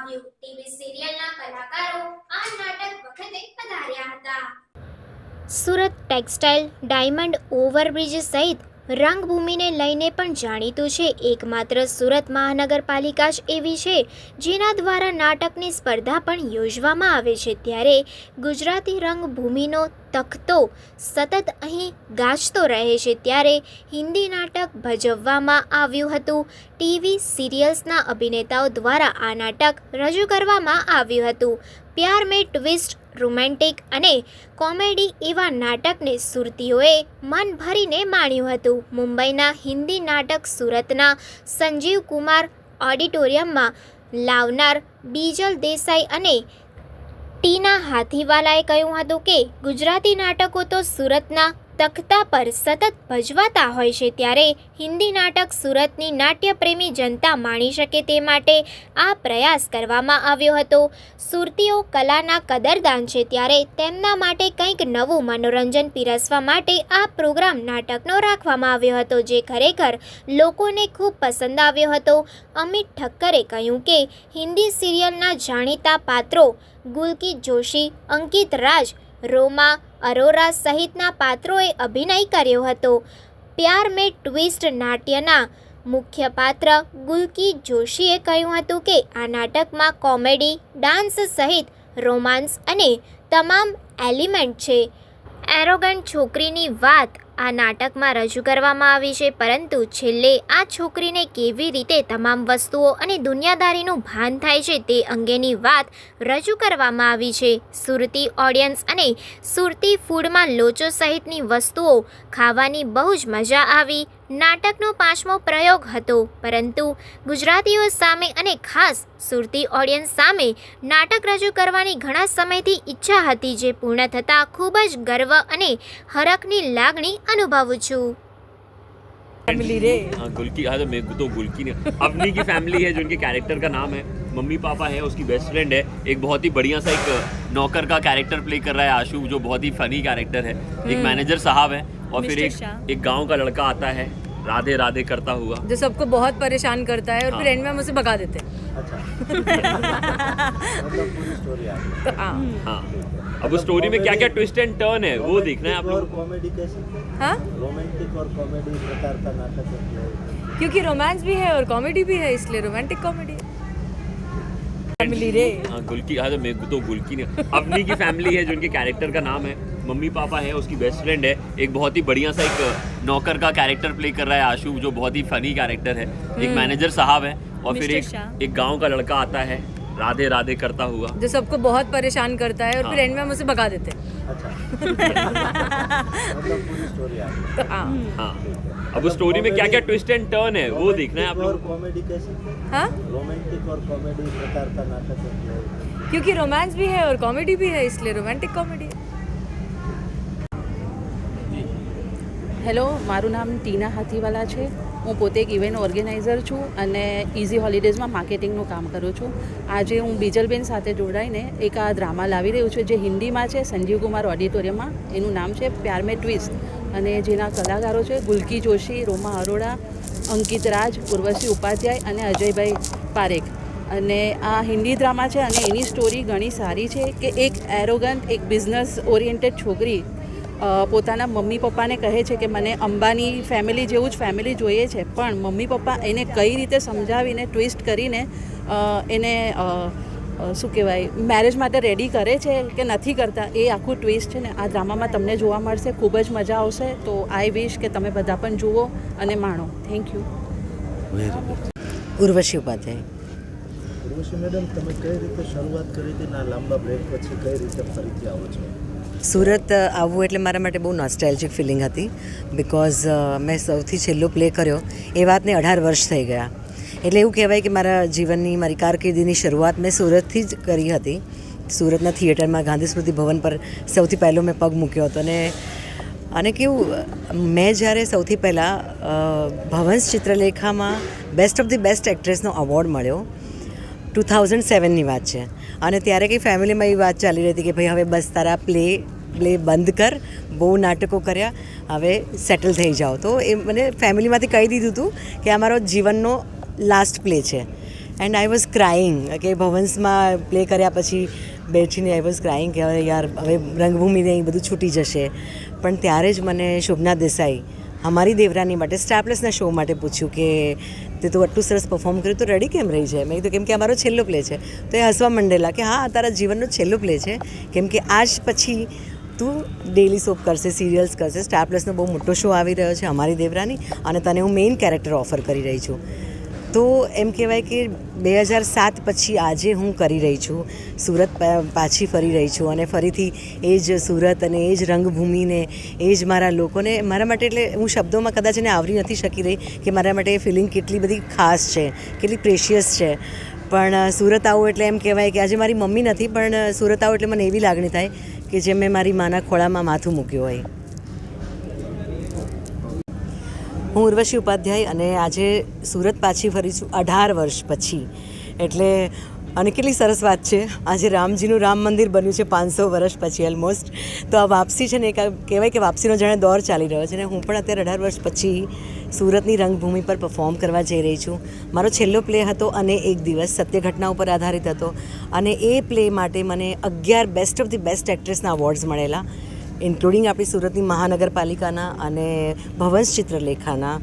આવ્યું. ટીવી સિરિયલના કલાકારો આ નાટક વખતે પધાર્યા હતા. સુરત ટેક્સટાઇલ, ડાયમંડ ઓવરબ્રિજ સહિત રંગભૂમિને લઈને પણ જાણીતું છે. એકમાત્ર સુરત મહાનગરપાલિકા જ એવી છે જેના દ્વારા નાટકની સ્પર્ધા પણ યોજવામાં આવે છે. ત્યારે ગુજરાતી રંગભૂમિનો તખતો સતત અહીં ગાજતો રહે છે. ત્યારે હિન્દી નાટક ભજવવામાં આવ્યું હતું. ટીવી સિરિયલ્સના અભિનેતાઓ દ્વારા આ નાટક રજૂ કરવામાં આવ્યું હતું. પ્યાર મેં ટ્વિસ્ટ, રોમેન્ટિક અને કોમેડી એવા નાટકને સુરતીઓએ મન ભરીને માણ્યું હતું. મુંબઈના હિન્દી નાટક સુરતના સંજીવ કુમાર ઓડિટોરિયમમાં લાવનાર બીજલ દેસાઈ અને ટીના હાથીવાલાએ કહ્યું હતું કે ગુજરાતી નાટકો તો સુરતના તખ્તા પર સતત ભજવાતા હોય છે, ત્યારે હિન્દી નાટક સુરતની નાટ્યપ્રેમી જનતા માણી શકે તે માટે આ પ્રયાસ કરવામાં આવ્યો હતો. સુરતીઓ કલાના કદરદાન છે, ત્યારે તેમના માટે કંઈક નવું મનોરંજન પીરસવા માટે આ પ્રોગ્રામ નાટકનો રાખવામાં આવ્યો હતો, જે ખરેખર લોકોને ખૂબ પસંદ આવ્યો હતો. અમિત ઠક્કરે કહ્યું કે હિન્દી સિરિયલના જાણીતા પાત્રો ગુલકી જોશી, અંકિત રાજ, રોમા અરોરા સહિતના પાત્રોએ અભિનય કર્યો હતો. પ્યાર મેં ટ્વિસ્ટ નાટ્યના મુખ્ય પાત્ર ગુલકી જોશીએ કહ્યું હતું કે આ નાટકમાં કોમેડી, ડાન્સ સહિત રોમાન્સ અને તમામ એલિમેન્ટ છે. એરોગન્ટ છોકરીની વાત આ નાટકમાં રજૂ કરવામાં આવી છે, પરંતુ છેલ્લે આ છોકરીને કેવી રીતે તમામ વસ્તુઓ અને દુનિયાદારીનું ભાન થાય છે તે અંગેની વાત રજૂ કરવામાં આવી છે. સુરતી ઓડિયન્સ અને સુરતી ફૂડમાં લોચો સહિતની વસ્તુઓ ખાવાની બહુ જ મજા આવી. નાટકનો 5મો પ્રયોગ હતો, પરંતુ ગુજરાતીઓ સામે અને ખાસ સુરતી ઓડિયન્સ સામે નાટક રજૂ કરવાની ઘણા સમયથી ઈચ્છા હતી, જે પૂર્ણ થતાં ખૂબ જ ગર્વ અને હરખની લાગણી અનુભવું છું. फैमिली रे हाँ गुल्की हाँ तो मेरे तो गुल्की ने अपनी की फैमिली है जो उनके कैरेक्टर का नाम है. मम्मी पापा है, उसकी बेस्ट फ्रेंड है, एक बहुत ही बढ़िया सा एक नौकर का कैरेक्टर प्ले कर रहा है आशु, जो बहुत ही फनी कैरेक्टर है. एक मैनेजर साहब है और फिर एक गांव का लड़का आता है राधे राधे करता हुआ, जो सबको बहुत परेशान करता है और फिर एंड में हम उसे भगा देते हैं. हाँ अब उस स्टोरी में क्या क्या ट्विस्ट एंड टर्न है वो देखना है आप लोग. कॉमेडी कैसी? हाँ, रोमांटिक और कॉमेडी प्रकार का नाटक है. क्योंकि रोमांस भी है और कॉमेडी भी है, इसलिए रोमांटिक कॉमेडी. फैमिली रे हाँ गुल्की हाँ तो मेरे तो गुल्की ने अपनी की फैमिली है जो उनके कैरेक्टर का नाम है. मम्मी पापा है, उसकी बेस्ट फ्रेंड है, एक बहुत ही बढ़िया सा एक नौकर का कैरेक्टर प्ले कर रहा है आशु, जो बहुत ही फनी कैरेक्टर है. एक मैनेजर साहब है और फिर एक गांव का लड़का आता है राधे राधे करता हुआ, जो सबको बहुत परेशान करता है और फिर एंड में हम उसे भगा देते हैं. अच्छा मतलब पूरी स्टोरी आ गई. हाँ अब उस स्टोरी में क्या क्या ट्विस्ट एंड टर्न है वो देखना है आप और लोग. कॉमेडी कैसी? हाँ, रोमांटिक और कॉमेडी प्रकार का नाटक है. क्योंकि रोमांस भी है और कॉमेडी भी है, इसलिए रोमांटिक कॉमेडी. હેલો, મારું નામ ટીના હાથીવાલા છે. હું પોતે એક ઇવેન્ટ ઓર્ગેનાઇઝર છું અને ઇઝી હોલિડેઝમાં માર્કેટિંગનું કામ કરું છું. આજે હું બીજલબેન સાથે જોડાઈને એક આ ડ્રામા લાવી રહ્યું છું, જે હિન્દીમાં છે, સંજીવ કુમાર ઓડિટોરિયમમાં. એનું નામ છે પ્યાર મેં ટ્વિસ્ટ, અને જેના કલાકારો છે ગુલકી જોશી, રોમા અરોડા, અંકિત રાજ, ઉર્વશી ઉપાધ્યાય અને અજયભાઈ પારેખ. અને આ હિન્દી ડ્રામા છે અને એની સ્ટોરી ઘણી સારી છે કે એક એરોગન્ટ, એક બિઝનેસ ઓરિએન્ટેડ છોકરી પોતાના મમ્મી પપ્પાને કહે છે કે મને અંબાની ફેમિલી જેવું જ ફેમિલી જોઈએ છે, પણ મમ્મી પપ્પા એને કઈ રીતે સમજાવીને ટ્વિસ્ટ કરીને એને શું કહેવાય મેરેજ માટે રેડી કરે છે કે નથી કરતા, એ આખું ટ્વિસ્ટ છે ને આ ડ્રામામાં તમને જોવા મળશે. ખૂબ જ મજા આવશે. તો આઈ વિશ કે તમે બધા પણ જુઓ અને માણો. Thank you. Urvashi Upadhyay. Urvashi madam, તમે કઈ રીતે શરૂઆત કરી હતી ના લાંબા બ્રેક પછી કઈ રીતે ફરીથી આવો છો? સુરત આવવું એટલે મારા માટે બહુ નોસ્ટેલ્જિક ફિલિંગ હતી, બિકોઝ મેં સૌથી છેલ્લો પ્લે કર્યો એ વાતને 18 વર્ષ થઈ ગયા. એટલે એવું કહેવાય કે મારા જીવનની, મારી કારકિર્દીની શરૂઆત મેં સુરતથી જ કરી હતી. સુરતના થિયેટરમાં ગાંધી સ્મૃતિ ભવન પર સૌથી પહેલો મેં પગ મૂક્યો હતો. અને કેવું, મેં જ્યારે સૌથી પહેલાં ભવંસ ચિત્રલેખામાં બેસ્ટ ઓફ ધી બેસ્ટ એક્ટ્રેસનો અવોર્ડ મળ્યો, 2007ની વાત છે. અને ત્યારે કંઈ ફેમિલીમાં એવી વાત ચાલી રહી હતી કે ભાઈ હવે બસ તારા પ્લે બંધ કર, બહુ નાટકો કર્યા, હવે સેટલ થઈ જાઓ. તો એ મને ફેમિલીમાંથી કહી દીધું હતું કે આ મારો જીવનનો લાસ્ટ પ્લે છે. એન્ડ આઈ વોઝ ક્રાઇંગ કે ભવન્સમાં પ્લે કર્યા પછી બેઠીને આઈ વોઝ ક્રાઇંગ કે હવે યાર હવે રંગભૂમિને અહીં બધું છૂટી જશે. પણ ત્યારે જ મને શોભના દેસાઈ અમારી દેવરાની માટે સ્ટાર પ્લસના શો માટે પૂછ્યું કે તે તો આટલું સરસ પરફોર્મ કર્યું તો રેડી કેમ રહી છે. મેં કીધું કેમ કે અમારો છેલ્લો પ્લે છે. તો એ હસવા માંડેલા કે હા તારા જીવનનો છેલ્લો પ્લે છે, કેમ કે આજ પછી તું ડેલી સોપ કરશે, સિરિયલ્સ કરશે. સ્ટાર પ્લસનો બહુ મોટો શો આવી રહ્યો છે અમારી દેવરાની, અને તને હું મેઇન કેરેક્ટર ઓફર કરી રહી છું. તો એમ કહેવાય કે 2007 પછી આજે હું કરી રહી છું, સુરત પાછી ફરી રહી છું, અને ફરીથી એ જ સુરત અને એ જ રંગભૂમિને એ જ મારા લોકોને મારા માટે, એટલે હું શબ્દોમાં કદાચ એને આવરી નથી શકી રહી કે મારા માટે એ ફિલિંગ કેટલી બધી ખાસ છે, કેટલી પ્રેશિયસ છે. પણ સુરત આવું એટલે એમ કહેવાય કે આજે મારી મમ્મી નથી, પણ સુરત આવું એટલે મને એવી લાગણી થાય કે જે મેં મારી માના ખોળામાં માથું મૂક્યું હોય. હું ઉર્વશી ઉપાધ્યાય, અને આજે સુરત પાછી ફરી છું 18 વર્ષ પછી. એટલે અને કેટલી સરસ વાત છે, આજે રામજીનું રામ મંદિર બન્યું છે 500 વર્ષ પછી ઓલમોસ્ટ. તો આ વાપસી છે ને, એક કહેવાય કે વાપસીનો જાણે દોર ચાલી રહ્યો છે, ને હું પણ અત્યારે 18 વર્ષ પછી સુરતની રંગભૂમિ પર પરફોર્મ કરવા જઈ રહી છું. મારો છેલ્લો પ્લે હતો અને એક દિવસ સત્ય ઘટના ઉપર આધારિત હતો, અને એ પ્લે માટે મને 11 બેસ્ટ ઓફ ધી બેસ્ટ એક્ટ્રેસના અવોર્ડ્સ મળેલા, ઇન્ક્લુડિંગ આપણી સુરતની મહાનગરપાલિકાના અને ભવન્સ ચિત્રલેખાના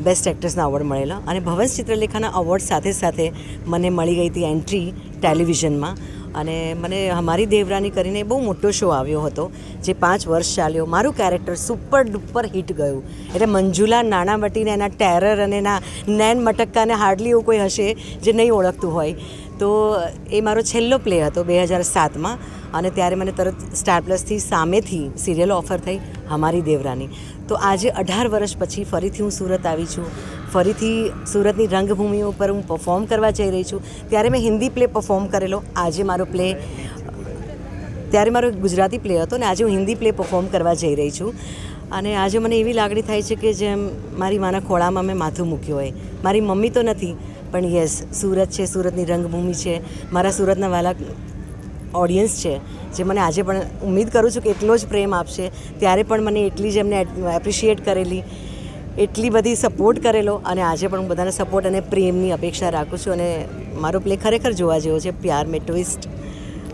બેસ્ટ એક્ટ્રેસના અવોર્ડ મળેલા. અને ભવન્સ ચિત્રલેખાના અવોર્ડ સાથે સાથે મને મળી ગઈ હતી એન્ટ્રી ટેલિવિઝનમાં, અને મને હમારી દેવરાની કરીને બહુ મોટો શો આવ્યો હતો જે 5 વર્ષ ચાલ્યો. મારું કેરેક્ટર સુપર ડુપર હિટ ગયું. એટલે મંજુલા નાણાવટીને એના ટેરર અને એના નૈન મટક્કાને હાર્ડલી એવું કોઈ હશે જે નહીં ઓળખતું હોય. તો એ મારો છેલ્લો પ્લે હતો 2007માં, અને ત્યારે મને તરત સ્ટાર પ્લસથી સામેથી સિરિયલ ઓફર થઈ હમારી દેવરાની. તો આજે 18 વર્ષ પછી ફરીથી હું સુરત આવી છું, ફરીથી સુરતની રંગભૂમિ ઉપર હું પરફોર્મ કરવા જઈ રહી છું. ત્યારે મેં હિન્દી પ્લે પરફોર્મ કરેલો, આજે મારો પ્લે, ત્યારે મારો ગુજરાતી પ્લે હતો ને આજે હું હિન્દી પ્લે પરફોર્મ કરવા જઈ રહી છું. અને આજે મને એવી લાગણી થાય છે કે જેમ મારી માના ખોળામાં મેં માથું મૂક્યું હોય. મારી મમ્મી તો નથી, પણ યસ, સુરત છે, સુરતની રંગભૂમિ છે, મારા સુરતના વાલા ઓડિયન્સ છે, જે મને આજે પણ ઉમ્મીદ કરું છું કે એટલો જ પ્રેમ આપશે. ત્યારે પણ મને એટલી જ એમને એપ્રિશિએટ કરેલી, એટલી બધી સપોર્ટ કરેલો, અને આજે પણ હું બધાને સપોર્ટ અને પ્રેમની અપેક્ષા રાખું છું. અને મારો પ્લે ખરેખર જોવા જેવો છે, પ્યાર મેં ટ્વિસ્ટ,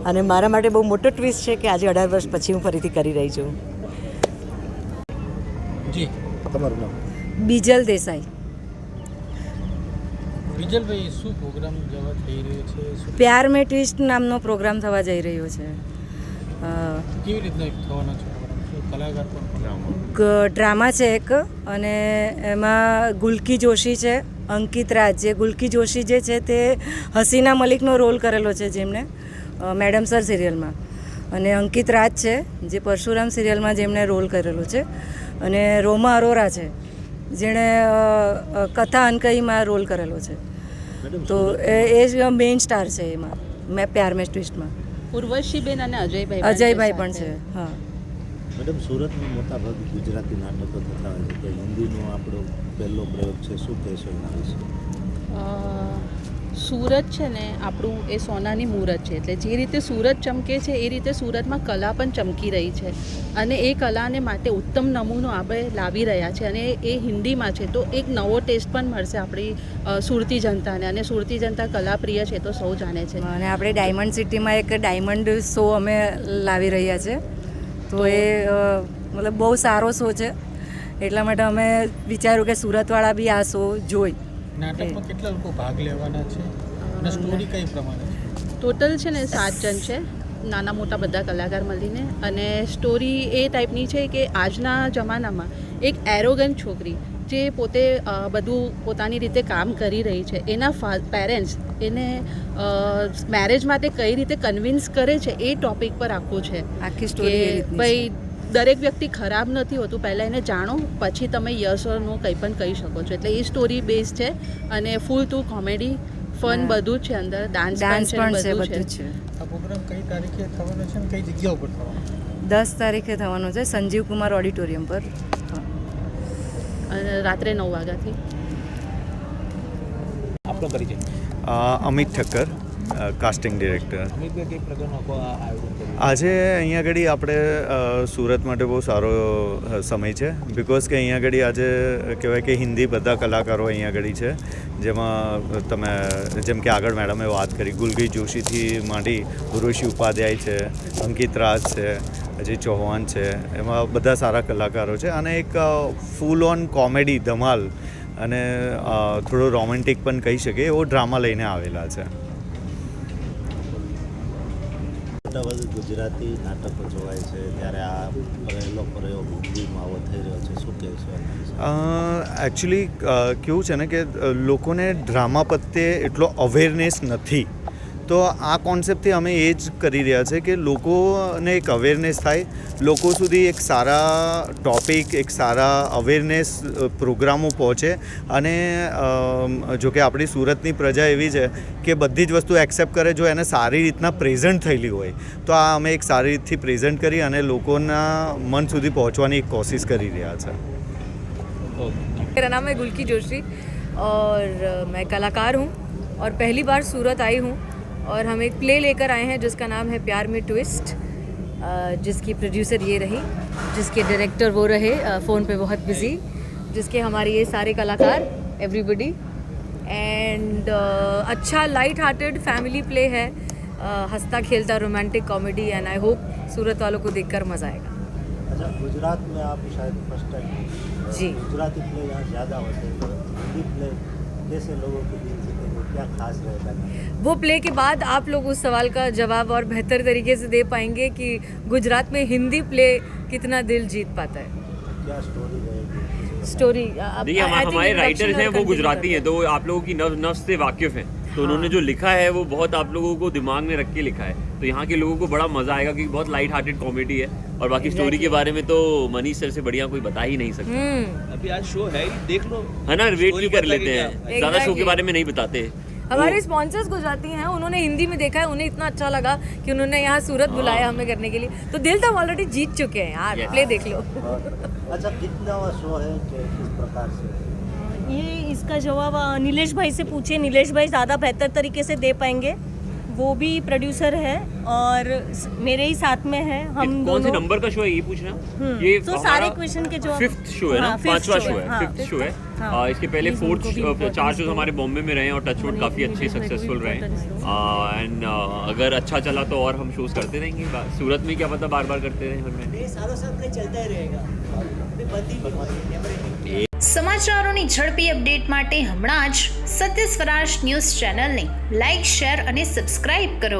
અને મારા માટે બહુ મોટો ટ્વિસ્ટ છે કે આજે 18 વર્ષ પછી હું ફરીથી કરી રહી છું. જી, તમારું નામ? બીજલ દેસાઈ. વિજલભાઈ, શું પ્રોગ્રામ જવા થઈ રહ્યો છે? પ્યાર મેં ટ્વિસ્ટ નામનો પ્રોગ્રામ થવા જઈ રહ્યો છે. કેવી રીતનો એક થવાનો છે પ્રોગ્રામ? શું કલાકાર પણ? ડ્રામા છે એક, અને એમાં ગુલકી જોશી છે, અંકિત રાજ. જે ગુલકી જોશી જે છે તે હસીના મલિકનો રોલ કરેલો છે જેમણે મેડમ સર સિરિયલમાં, અને અંકિત રાજ છે જે પરશુરામ સિરિયલમાં જેમણે રોલ કરેલો છે, અને રોમા અરોરા છે જેણે કથા અનકઈમાં રોલ કરેલો છે. તો એ જ મેઇન સ્ટાર છે એમાં, મેં પ્યાર મેં ટ્વિસ્ટમાં. ઉર્વશીબેન અને અજયભાઈ પણ છે. હા મેડમ, સુરતમાં મોટાભાગે ગુજરાતી નાટકો થતા હોય છે, તો હિન્દીનો આપણો પહેલો પ્રયોગ છે, શું કહેશો એના વિશે? સુરત છે ને આપણું એ સોનાની મૂરત છે. એટલે જે રીતે સુરત ચમકે છે એ રીતે સુરતમાં કલા પણ ચમકી રહી છે, અને એ કલાને માટે ઉત્તમ નમૂનો આપણે લાવી રહ્યા છે, અને એ હિન્દીમાં છે. તો એક નવો ટેસ્ટ પણ મળશે આપણી સુરતી જનતાને, અને સુરતી જનતા કલાપ્રિય છે તો સૌ જાણે છે. અને આપણે ડાયમંડ સિટીમાં એક ડાયમંડ શો અમે લાવી રહ્યા છે. તો એ મતલબ બહુ સારો શો છે, એટલા માટે અમે વિચાર્યું કે સુરતવાળા બી આ શો જોઈ. નાટકમાં કેટલા લોકો ભાગ લેવાના છે અને સ્ટોરી કઈ પ્રમાણે છે? ટોટલ છે ને 7 જણ છે, નાના મોટા બધા કલાકાર મળીને. અને સ્ટોરી એ ટાઈપની છે કે આજના જમાનામાં એક એરોગન્ટ છોકરી જે પોતે બધું પોતાની રીતે કામ કરી રહી છે, એના પેરેન્ટ્સ એને મેરેજ માટે કઈ રીતે કન્વિન્સ કરે છે એ ટોપિક પર આખું છે. આખી સ્ટોરી ભાઈ દરેક વ્યક્તિ ખરાબ નથી હોતું, પહેલાં એને જાણો પછી તમે યસ ઓર નો કંઈ પણ કહી શકો છો. એટલે એ સ્ટોરી બેઝ છે, અને ફૂલ ટુ કોમેડી ફન બધું જ છે અંદર, ડાન્સ પણ છે, બધું છે. આ પ્રોગ્રામ કઈ તારીખે થવાનો છે અને કઈ જગ્યા ઉપર થવાનો છે? 10 તારીખે થવાનો છે, સંજીવ કુમાર ઓડિટોરિયમ પર, અને રાત્રે 9 વાગ્યાથી. આપણો પરિચય? Amit Thakkar, casting director. અમિતભાઈ, કઈ પ્રકારનું આયોજન કર્યું? આજે અહીંયા આગળ આપણે સુરત માટે બહુ સારો સમય છે, બિકોઝ કે અહીંયા આગળ આજે કહેવાય કે હિન્દી બધા કલાકારો અહીંયા આગળ છે, જેમાં તમે જેમ કે આગળ મેડમે વાત કરી ગુલકી જોશીથી માંડી ઉર્વશી ઉપાધ્યાય છે, અંકિત રાજ છે, અજય ચૌહાણ છે, એમાં બધા સારા કલાકારો છે અને એક ફૂલ ઓન કોમેડી ધમાલ અને થોડો રોમેન્ટિક પણ કહી શકીએ એવો ડ્રામા લઈને આવેલા છે. મોટાભાગે ગુજરાતી નાટકો જોવાય છે ત્યારે આ પહેલો પ્રયોગ હિન્દીમાં આવો થઈ રહ્યો છે, શું કહેશો? એકચ્યુઅલી કેવું છે ને કે લોકોને ડ્રામા પ્રત્યે એટલો અવેરનેસ નથી, તો આ કોન્સેપ્ટથી અમે એ જ કરી રહ્યા છે કે લોકોને એક અવેરનેસ થાય, લોકો સુધી એક સારા ટોપિક, એક સારા અવેરનેસ પ્રોગ્રામો પહોંચે અને જો કે આપણી સુરતની પ્રજા એવી છે કે બધી જ વસ્તુ એક્સેપ્ટ કરે જો એને સારી રીતના પ્રેઝન્ટ થયેલી હોય, તો આ અમે એક સારી રીતથી પ્રેઝન્ટ કરી અને લોકોના મન સુધી પહોંચવાની એક કોશિશ કરી રહ્યા છે. मेरा नाम है गुलकी जोशी और मैं कलाकार हूँ और पहली बार सूरत आई हूँ और हम एक प्ले लेकर आए हैं जिसका नाम है प्यार में ट्विस्ट, जिसकी प्रोड्यूसर ये रही, जिसके डायरेक्टर वो रहे फ़ोन पे बहुत बिजी, जिसके हमारे ये सारे कलाकार एवरीबडी एंड अच्छा लाइट हार्टेड फैमिली प्ले है, हंसता खेलता romantic comedy and I hope Surat वालों को देखकर मज़ा आएगा. अच्छा, गुजरात में आप शायद फर्स्ट टाइम जी. गुजराती प्ले यहाँ ज़्यादा होते हैं, तो हिंदी प्ले कैसे लोगों के दिल जीतेंगे, क्या खास रहेगा? वो प्ले के बाद आप लोग उस सवाल का जवाब और बेहतर तरीके से दे पाएंगे कि गुजरात में हिंदी प्ले कितना दिल जीत पाता है. क्या स्टोरी रहेगी? स्टोरी देखिए हमारे राइटर्स हैं वो गुजराती हैं, तो आप लोगों की नफ्स से वाकिफ़ हैं, तो उन्होंने जो लिखा है वो बहुत आप लोगों को दिमाग में रख के लिखा है, तो यहाँ के लोगों को बड़ा मज़ा आएगा क्योंकि बहुत लाइट हार्टेड कॉमेडी है और बाकी स्टोरी के बारे में तो मनीष सर से बढ़िया कोई बता ही नहीं सकता. अभी आज शो है ही, देख लो है ना, वेट भी कर लेते हैं, Exactly. ज़्यादा शो के बारे में नहीं बताते. हमारे स्पॉन्सर्स गुजराती हैं, उन्होंने हिंदी में देखा है, उन्हें इतना अच्छा लगा कि उन्होंने यहाँ सूरत बुलाया हमें करने के लिए, तो दिल तो हम ऑलरेडी जीत चुके हैं यार. Yes. प्ले देख लो. अच्छा, कितना शो है कि किस प्रकार से? ये इसका जवाब नीलेश भाई से पूछिए, नीलेश भाई ज़्यादा बेहतर तरीके से दे पाएंगे, वो भी प्रोड्यूसर है और मेरे ही साथ में है. हम कौन से दोनों नंबर का शो है ये पूछना? ये तो सारे क्वेश्चन के जवाब 5th शो है ना, हाँ, fifth 5वां show शो है, है, हाँ. 5th शो है. हाँ. इसके पहले Please 4 उनको भी importance 4 शोज दो. हमारे बॉम्बे में रहे हैं और टचवुड काफ़ी अच्छे सक्सेसफुल रहे हैं एंड अगर अच्छा चला तो और हम शोज करते रहेंगे. सूरत में क्या पता बार बार करते रहें हमें. સમાચારોની ઝડપી અપડેટ માટે હમણાં જ સત્ય સ્વરાજ ન્યૂઝ ચેનલને લાઇક, શેર અને સબસ્ક્રાઇબ કરો.